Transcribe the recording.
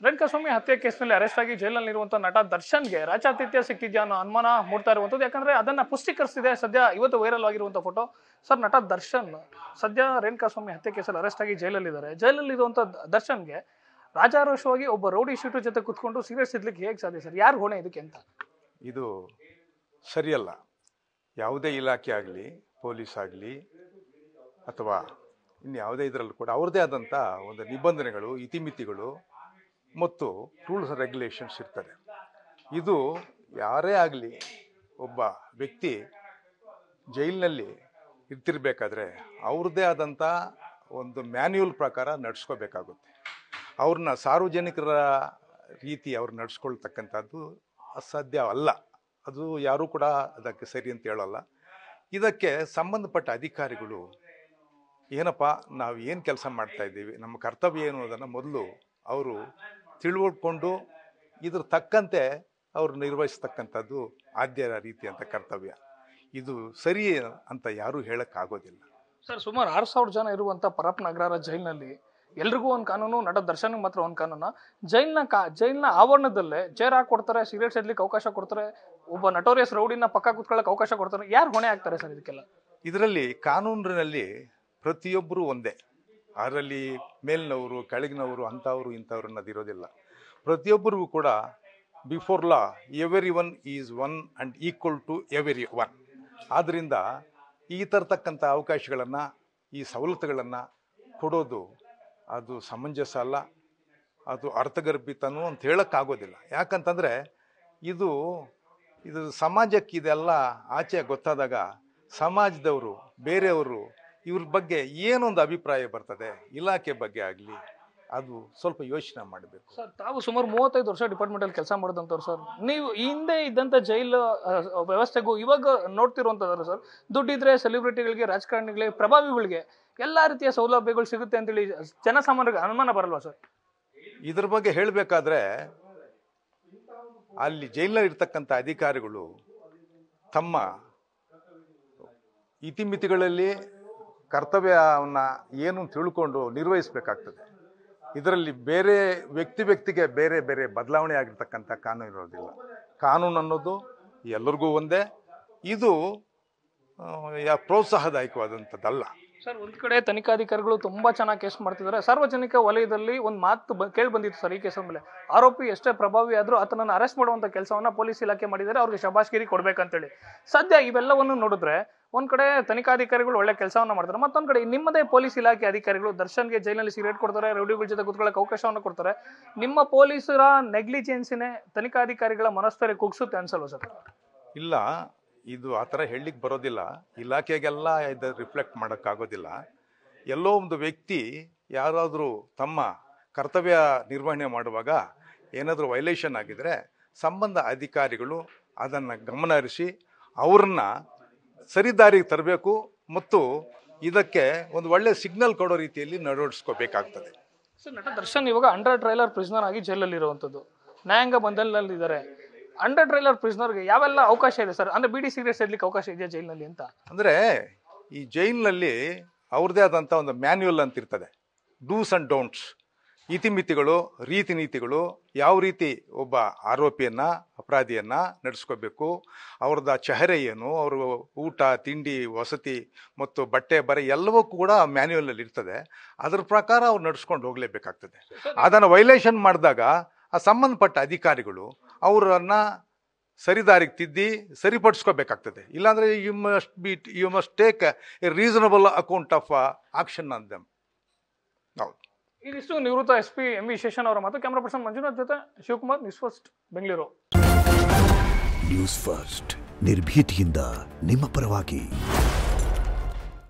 ರೇಣುಕಾಸ್ವಾಮಿ ಹತ್ಯೆ ಕೇಸ್ನಲ್ಲಿ ಅರೆಸ್ಟ್ ಆಗಿ ಜೈಲಿನಲ್ಲಿರುವಂತಹ ನಟ ದರ್ಶನ್ಗೆ ರಾಜಾತಿಥ್ಯ ಸಿಕ್ತಿದ್ಯಾ ಅನ್ನೋ ಅನುಮಾನ ಮೂಡ್ತಾ ಇರುವಂಥದ್ದು. ಯಾಕಂದ್ರೆ ಅದನ್ನ ಪುಷ್ಟೀಕರಿಸಿದೆ ಸದ್ಯ ಇವತ್ತು ವೈರಲ್ ಆಗಿರುವಂತಹ ಫೋಟೋ. ಸರ್, ನಟ ದರ್ಶನ್ ಸದ್ಯ ರೇಣುಕಾಸ್ವಾಮಿ ಹತ್ಯೆ ಕೇಸಲ್ಲಿ ಅರೆಸ್ಟ್ ಆಗಿ ಜೈಲಲ್ಲಿದ್ದಾರೆ. ಜೈಲಲ್ಲಿರುವಂಥ ದರ್ಶನ್ಗೆ ರಾಜಾರೋಷವಾಗಿ ಒಬ್ಬ ರೌಡಿ ಶೂಟರ್ ಜೊತೆ ಕುತ್ಕೊಂಡು ಸೀರಿಯಸ್ ಇರ್ಲಿಕ್ಕೆ ಹೇಗೆ ಸಾಧ್ಯ ಸರ್? ಯಾರು ಹೊಣೆ ಇದಕ್ಕೆ ಅಂತ? ಇದು ಸರಿಯಲ್ಲ. ಯಾವುದೇ ಇಲಾಖೆ ಆಗಲಿ, ಪೊಲೀಸ್ ಆಗಲಿ ಅಥವಾ ಇನ್ನು ಯಾವುದೇ ಇದರಲ್ಲೂ ಕೂಡ ಅವ್ರದ್ದೇ ಆದಂಥ ಒಂದು ನಿಬಂಧನೆಗಳು, ಇತಿಮಿತಿಗಳು ಮತ್ತು ರೂಲ್ಸ್ ಆ್ಯಂಡ್ ರೆಗ್ಯುಲೇಷನ್ಸ್ ಇರ್ತದೆ. ಇದು ಯಾರೇ ಆಗಲಿ ಒಬ್ಬ ವ್ಯಕ್ತಿ ಜೈಲಿನಲ್ಲಿ ಇರ್ತಿರ್ಬೇಕಾದ್ರೆ ಅವ್ರದ್ದೇ ಆದಂಥ ಒಂದು ಮ್ಯಾನ್ಯುವಲ್ ಪ್ರಕಾರ ನಡೆಸ್ಕೋಬೇಕಾಗುತ್ತೆ. ಅವ್ರನ್ನ ಸಾರ್ವಜನಿಕರ ರೀತಿ ಅವ್ರು ನಡೆಸ್ಕೊಳ್ತಕ್ಕಂಥದ್ದು ಅಸಾಧ್ಯ ಅಲ್ಲ. ಅದು ಯಾರೂ ಕೂಡ ಅದಕ್ಕೆ ಸರಿ ಅಂತ ಹೇಳಲ್ಲ. ಇದಕ್ಕೆ ಸಂಬಂಧಪಟ್ಟ ಅಧಿಕಾರಿಗಳು ಏನಪ್ಪ, ನಾವು ಏನು ಕೆಲಸ ಮಾಡ್ತಾ ಇದ್ದೀವಿ, ನಮ್ಮ ಕರ್ತವ್ಯ ಏನು ಅನ್ನೋದನ್ನು ಮೊದಲು ಅವರು ತಿಳ್ಕೊಂಡು ಇದ್ರ ತಕ್ಕಂತೆ ಅವರು ನಿರ್ವಹಿಸ್ತಕ್ಕಂಥದ್ದು ಆದ್ಯ ರೀತಿ ಅಂತ ಕರ್ತವ್ಯ. ಇದು ಸರಿ ಅಂತ ಯಾರೂ ಹೇಳೋಕ್ಕಾಗೋದಿಲ್ಲ. ಸರ್, ಸುಮಾರು 6,000 ಜನ ಇರುವಂಥ ಪರಪ್ಪನ ಅಗ್ರಹಾರ ಜೈಲಿನಲ್ಲಿ ಎಲ್ರಿಗೂ ಒಂದು ಕಾನೂನು, ನಟ ದರ್ಶನ್ಗೆ ಮಾತ್ರ ಒಂದು ಕಾನೂನು. ಜೈಲಿನ ಆವರಣದಲ್ಲೇ ಚೇರ್ ಹಾಕೊಡ್ತಾರೆ, ಸಿಗರೇಟ್ ಸೇದಲಿಕ್ಕೆ ಅವಕಾಶ ಕೊಡ್ತಾರೆ, ಒಬ್ಬ ನಟೋರಿಯಸ್ ರೌಡಿನ ಪಕ್ಕ ಕೂತ್ಕೊಳ್ಳೋಕೆ ಅವಕಾಶ ಕೊಡ್ತಾರೆ. ಯಾರು ಹೊಣೆ ಆಗ್ತಾರೆ ಸರ್ ಇದಕ್ಕೆಲ್ಲ? ಇದರಲ್ಲಿ ಕಾನೂನಿನಲ್ಲಿ ಪ್ರತಿಯೊಬ್ಬರು ಒಂದೇ. ಅದರಲ್ಲಿ ಮೇಲಿನವರು, ಕೆಳಗಿನವರು, ಅಂಥವರು ಇಂಥವ್ರು ಅನ್ನೋದಿರೋದಿಲ್ಲ. ಪ್ರತಿಯೊಬ್ಬರಿಗೂ ಕೂಡ before law every one is one and equal to every one. ಆದ್ದರಿಂದ ಈ ತರತಕ್ಕಂಥ ಅವಕಾಶಗಳನ್ನು, ಈ ಸವಲತ್ತುಗಳನ್ನು ಕೊಡೋದು ಅದು ಸಮಂಜಸ ಅಲ್ಲ, ಅದು ಅರ್ಥಗರ್ಭಿತನೂ ಅಂತ ಹೇಳೋಕ್ಕಾಗೋದಿಲ್ಲ. ಯಾಕಂತಂದರೆ ಇದು ಸಮಾಜಕ್ಕೆ ಇದೆಲ್ಲ ಆಚೆ ಗೊತ್ತಾದಾಗ ಸಮಾಜದವರು, ಬೇರೆಯವರು ಇವ್ರ ಬಗ್ಗೆ ಏನೊಂದು ಅಭಿಪ್ರಾಯ ಬರ್ತದೆ, ಇಲಾಖೆ ಬಗ್ಗೆ ಆಗಲಿ, ಅದು ಸ್ವಲ್ಪ ಯೋಚನೆ ಮಾಡಬೇಕು. ಸರ್, ತಾವು ಸುಮಾರು 35 ವರ್ಷ ಡಿಪಾರ್ಟ್ಮೆಂಟಲ್ಲಿ ಕೆಲಸ ಮಾಡಿದಂಥವ್ರು ಸರ್. ನೀವು ಹಿಂದೆ ಇದ್ದಂಥ ಜೈಲು ವ್ಯವಸ್ಥೆಗೂ ಇವಾಗ ನೋಡ್ತಿರುವಂಥದ್ದು ಸರ್, ದುಡ್ಡಿದ್ರೆ ಸೆಲೆಬ್ರಿಟಿಗಳಿಗೆ, ರಾಜಕಾರಣಿಗಳಿಗೆ, ಪ್ರಭಾವಿಗಳಿಗೆ ಎಲ್ಲ ರೀತಿಯ ಸೌಲಭ್ಯಗಳು ಸಿಗುತ್ತೆ ಅಂತೇಳಿ ಜನಸಾಮಾನ್ಯರಿಗೆ ಅನುಮಾನ ಬರಲ್ವಾ ಸರ್? ಇದ್ರ ಬಗ್ಗೆ ಹೇಳಬೇಕಾದ್ರೆ ಅಲ್ಲಿ ಜೈಲಿನಲ್ಲಿ ಇರ್ತಕ್ಕಂಥ ಅಧಿಕಾರಿಗಳು ತಮ್ಮ ಇತಿಮಿತಿಗಳಲ್ಲಿ ಕರ್ತವ್ಯವನ್ನು ಏನು ತಿಳ್ಕೊಂಡು ನಿರ್ವಹಿಸಬೇಕಾಗ್ತದೆ. ಇದರಲ್ಲಿ ಬೇರೆ ವ್ಯಕ್ತಿಗೆ ಬೇರೆ ಬೇರೆ ಬದಲಾವಣೆ ಆಗಿರ್ತಕ್ಕಂಥ ಕಾನೂನು ಇರೋದಿಲ್ಲ. ಕಾನೂನು ಅನ್ನೋದು ಎಲ್ಲರಿಗೂ ಒಂದೇ. ಇದು ಪ್ರೋತ್ಸಾಹದಾಯಕವಾದಂಥದ್ದಲ್ಲ. ಸರ್, ಒಂದು ಕಡೆ ತನಿಖಾಧಿಕಾರಿಗಳು ತುಂಬಾ ಚೆನ್ನಾಗಿ ಕೇಸ್ ಮಾಡ್ತಿದ್ದಾರೆ. ಸಾರ್ವಜನಿಕ ವಲಯದಲ್ಲಿ ಒಂದು ಮಾತು ಕೇಳಿ ಬಂದಿತ್ತು ಸರ್ ಈ ಕೇಸ್ ಮೇಲೆ. ಆರೋಪಿ ಎಷ್ಟೇ ಪ್ರಭಾವಿ ಆದ್ರೂ ಆತನನ್ನು ಅರೆಸ್ಟ್ ಮಾಡುವಂತ ಕೆಲಸವನ್ನ ಪೊಲೀಸ್ ಇಲಾಖೆ ಮಾಡಿದ್ದಾರೆ, ಅವ್ರಿಗೆ ಶಬಾಷ್ಗಿರಿ ಕೊಡ್ಬೇಕಂತೇಳಿ. ಸದ್ಯ ಇವೆಲ್ಲವನ್ನು ನೋಡಿದ್ರೆ ಒಂದ್ ಕಡೆ ತನಿಖಾಧಿಕಾರಿಗಳು ಒಳ್ಳೆ ಕೆಲಸವನ್ನ ಮಾಡ್ತಾರೆ, ಮತ್ತೊಂದ್ ಕಡೆ ನಿಮ್ಮದೇ ಪೊಲೀಸ್ ಇಲಾಖೆ ಅಧಿಕಾರಿಗಳು ದರ್ಶನ್ಗೆ ಜೈಲಿನಲ್ಲಿ ಸಿಗರೇಟ್ ಕೊಡ್ತಾರೆ, ರೌಡಿಗಳ ಜೊತೆ ಕೂತ್ಕೊಳ್ಳೋಕೆ ಅವಕಾಶವನ್ನು ಕೊಡ್ತಾರೆ. ನಿಮ್ಮ ಪೊಲೀಸರ ನೆಗ್ಲಿಜೆನ್ಸಿನೇ ತನಿಖಾಧಿಕಾರಿಗಳ ಮನಸ್ಥೈರ್ಯ ಕುಗ್ಸುತ್ತೆ ಅನ್ಸಲ್ವ ಸರ್? ಇಲ್ಲ, ಇದು ಆ ಥರ ಹೇಳಲಿಕ್ಕೆ ಬರೋದಿಲ್ಲ. ಇಲಾಖೆಗೆಲ್ಲ ಇದು ರಿಫ್ಲೆಕ್ಟ್ ಮಾಡೋಕ್ಕಾಗೋದಿಲ್ಲ. ಎಲ್ಲೋ ಒಂದು ವ್ಯಕ್ತಿ ಯಾರಾದರೂ ತಮ್ಮ ಕರ್ತವ್ಯ ನಿರ್ವಹಣೆ ಮಾಡುವಾಗ ಏನಾದರೂ ವೈಲೇಷನ್ ಆಗಿದರೆ ಸಂಬಂಧ ಅಧಿಕಾರಿಗಳು ಅದನ್ನು ಗಮನ ಹರಿಸಿ ಅವ್ರನ್ನ ಸರಿದಾರಿಗೆ ತರಬೇಕು ಮತ್ತು ಇದಕ್ಕೆ ಒಂದು ಒಳ್ಳೆ ಸಿಗ್ನಲ್ ಕೊಡೋ ರೀತಿಯಲ್ಲಿ ನಡವಡಿಸ್ಕೋಬೇಕಾಗ್ತದೆ. ಸರ್, ನಟ ದರ್ಶನ್ ಇವಾಗ ಅಂಡರ್ ಟ್ರೈಲರ್ ಪ್ರಿಸನರ್ ಆಗಿ ಜೈಲಲ್ಲಿ ಇರುವಂಥದ್ದು, ನ್ಯಾಯಾಂಗ ಬಂಧನದಲ್ಲಿದ್ದಾರೆ. ಅಂಡರ್ ಟ್ರೈಲರ್ ಪ್ರಿಸನರ್ಗೆ ಯಾವೆಲ್ಲ ಅವಕಾಶ ಇದೆ ಸರ್? ಅಂದ್ರೆ ಬಿಡಿ ಸಿಗರೇಟ್ ಸೇದಲಿಕ್ಕೆ ಅವಕಾಶ ಇದೆಯಾ ಜೈಲಿನಲ್ಲಿ ಅಂತ? ಅಂದರೆ ಈ ಜೈಲಿನಲ್ಲಿ ಅವ್ರದ್ದೇ ಆದಂಥ ಒಂದು ಮ್ಯಾನ್ಯುವಲ್ ಅಂತ ಇರ್ತದೆ. ಡೂಸ್ ಆ್ಯಂಡ್ ಡೋಂಟ್ಸ್, ಇತಿಮಿತಿಗಳು, ರೀತಿ ನೀತಿಗಳು, ಯಾವ ರೀತಿ ಒಬ್ಬ ಆರೋಪಿಯನ್ನು, ಅಪರಾಧಿಯನ್ನು ನಡೆಸ್ಕೋಬೇಕು, ಅವ್ರದ್ದು ಚೆಹರೆ ಏನು, ಅವರು ಊಟ, ತಿಂಡಿ, ವಸತಿ ಮತ್ತು ಬಟ್ಟೆ ಬರೆ ಎಲ್ಲವೂ ಕೂಡ ಮ್ಯಾನ್ಯುವಲ್ನಲ್ಲಿ ಇರ್ತದೆ. ಅದ್ರ ಪ್ರಕಾರ ಅವ್ರು ನಡ್ಸ್ಕೊಂಡು ಹೋಗಲೇಬೇಕಾಗ್ತದೆ. ಅದನ್ನು ವೈಲೇಷನ್ ಮಾಡಿದಾಗ ಆ ಸಂಬಂಧಪಟ್ಟ ಅಧಿಕಾರಿಗಳು ಅವರನ್ನು ಸರಿದಾರಿಗೆ ತಿದ್ದಿ ಸರಿಪಡಿಸ್ಕೋಬೇಕಾಗ್ತದೆ. ಇಲ್ಲಾಂದರೆ you must take a reasonable account of action on them. ಹೌದು. ಇದಿಷ್ಟು ನಿವೃತ್ತ SP MV ಶೇಷನ್ ಅವರ ಮಾತು. ಕ್ಯಾಮರಾ ಪರ್ಸನ್ ಮಂಜುನಾಥ್ ಜೊತೆ Shivakumar, news first Bengaluru. News first ನಿರ್ಭೀತಿಯಿಂದ ನಿಮ್ಮ ಪರವಾಗಿ.